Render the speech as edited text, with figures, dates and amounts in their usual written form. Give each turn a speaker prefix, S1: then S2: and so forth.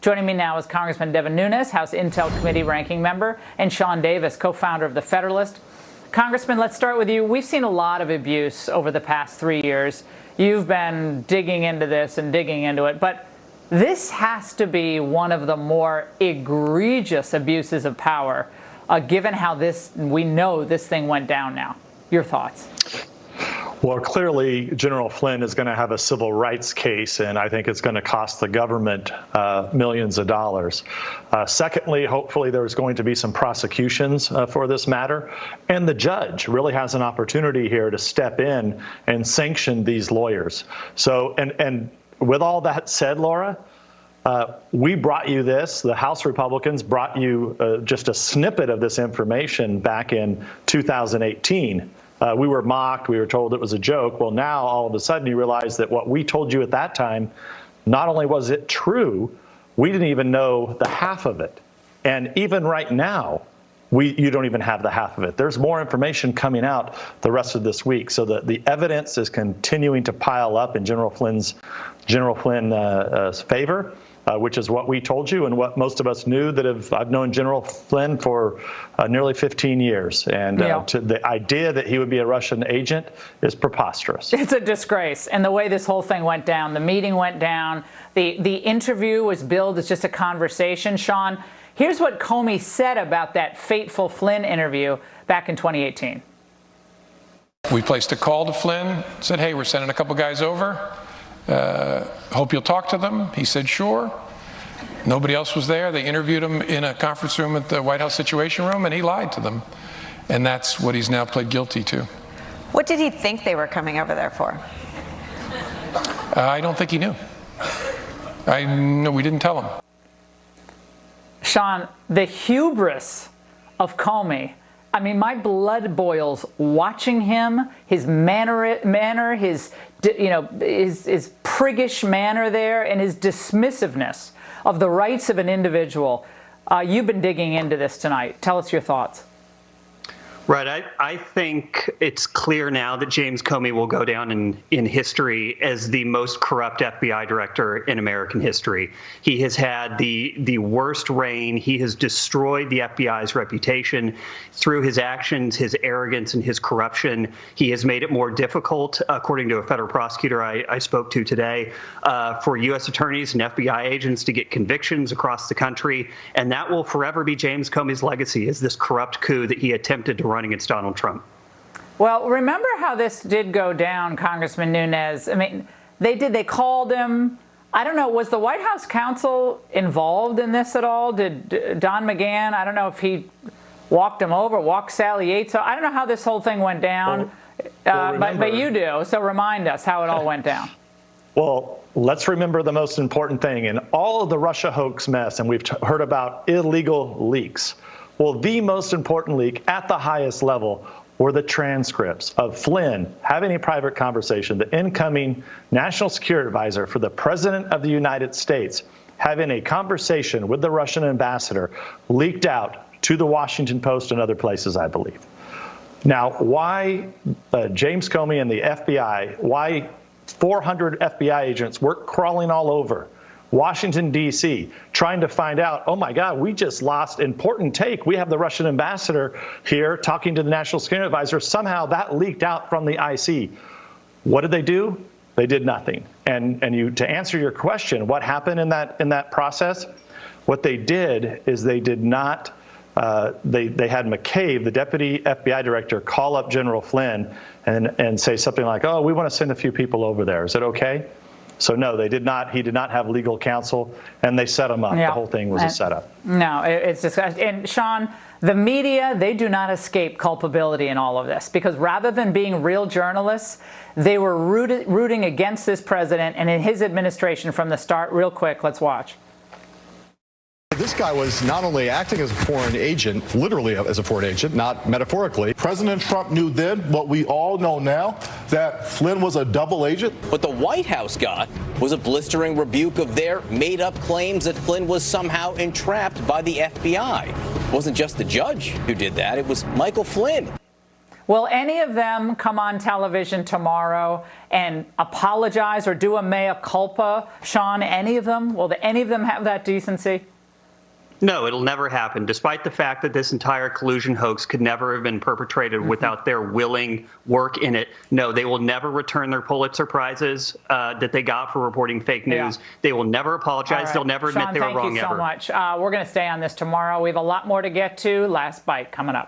S1: Joining me now is Congressman Devin Nunes, House Intel Committee ranking member, and Sean Davis, co-founder of The Federalist. Congressman, let's start with you. We've seen a lot of abuse over the past 3 years. You've been digging into this and digging into it, but this has to be one of the more egregious abuses of power, given how we know this thing went down now. Your thoughts?
S2: Well, clearly, General Flynn is going to have a civil rights case, and I think it's going to cost the government millions of dollars. Secondly, hopefully there's going to be some prosecutions for this matter, and the judge really has an opportunity here to step in and sanction these lawyers. So, and with all that said, Laura, we brought you this. The House Republicans brought you just a snippet of this information back in 2018. We were mocked. We were told it was a joke. Well, now all of a sudden you realize that what we told you at that time, not only was it true, we didn't even know the half of it. And even right now, you don't even have the half of it. There's more information coming out the rest of this week. So the evidence is continuing to pile up in General Flynn's favor. Which is what we told you and what most of us knew I've known General Flynn for nearly 15 years. And the idea that he would be a Russian agent is preposterous.
S1: It's a disgrace. And the way this whole thing went down, the meeting went down, the interview was billed as just a conversation. Sean, here's what Comey said about that fateful Flynn interview back in 2018.
S3: We placed a call to Flynn, said, hey, we're sending a couple guys over. Hope you'll talk to them. He said, sure. Nobody else was there. They interviewed him in a conference room at the White House Situation Room, and he lied to them. And that's what he's now pled guilty to.
S4: What did he think they were coming over there for?
S3: I don't think he knew. No, we didn't tell him.
S1: Sean, the hubris of Comey. I mean, my blood boils watching him, his manner, his priggish manner there, and his dismissiveness of the rights of an individual. You've been digging into this tonight. Tell us your thoughts.
S5: Right. I think it's clear now that James Comey will go down in history as the most corrupt FBI director in American history. He has had the worst reign. He has destroyed the FBI's reputation through his actions, his arrogance, and his corruption. He has made it more difficult, according to a federal prosecutor I spoke to today, for U.S. attorneys and FBI agents to get convictions across the country. And that will forever be James Comey's legacy, is this corrupt coup that he attempted to run against Donald Trump.
S1: Well, remember how this did go down, Congressman Nunes. I mean, they called him. I don't know, was the White House counsel involved in this at all? Did Don McGahn, I don't know if he walked him over, walked Sally Yates. I don't know how this whole thing went down, but you do. So remind us how it all went down.
S2: Well, let's remember the most important thing in all of the Russia hoax mess, and we've heard about illegal leaks. Well, the most important leak at the highest level were the transcripts of Flynn having a private conversation, the incoming National Security Advisor for the President of the United States, having a conversation with the Russian ambassador, leaked out to the Washington Post and other places, I believe. Now, why James Comey and the FBI, why 400 FBI agents were crawling all over Washington, D.C., trying to find out, oh, my God, we just lost important take. We have the Russian ambassador here talking to the National Security Advisor. Somehow that leaked out from the IC. What did they do? They did nothing. And to answer your question, what happened in that process? What they did is they did not they had McCabe, the deputy FBI director, call up General Flynn and say something like, oh, we want to send a few people over there. Is it okay? So no, they did not. He did not have legal counsel, and they set him up. Yeah. The whole thing was a setup.
S1: No, it's disgusting. And Sean, the media, they do not escape culpability in all of this, because rather than being real journalists, they were rooting against this president and in his administration from the start. Real quick, let's watch.
S6: This guy was not only acting as a foreign agent, literally as a foreign agent, not metaphorically. President Trump knew then what we all know now, that Flynn was a double agent.
S7: What the White House got was a blistering rebuke of their made-up claims that Flynn was somehow entrapped by the FBI. It wasn't just the judge who did that. It was Michael Flynn.
S1: Will any of them come on television tomorrow and apologize or do a mea culpa? Sean, any of them? Will any of them have that decency?
S5: No, it'll never happen, despite the fact that this entire collusion hoax could never have been perpetrated without their willing work in it. No, they will never return their Pulitzer Prizes that they got for reporting fake news.
S1: Yeah.
S5: They will never apologize.
S1: Right.
S5: They'll never
S1: Sean,
S5: admit they were wrong
S1: thank you so
S5: ever.
S1: much. We're going to stay on this tomorrow. We have a lot more to get to. Last Bite coming up.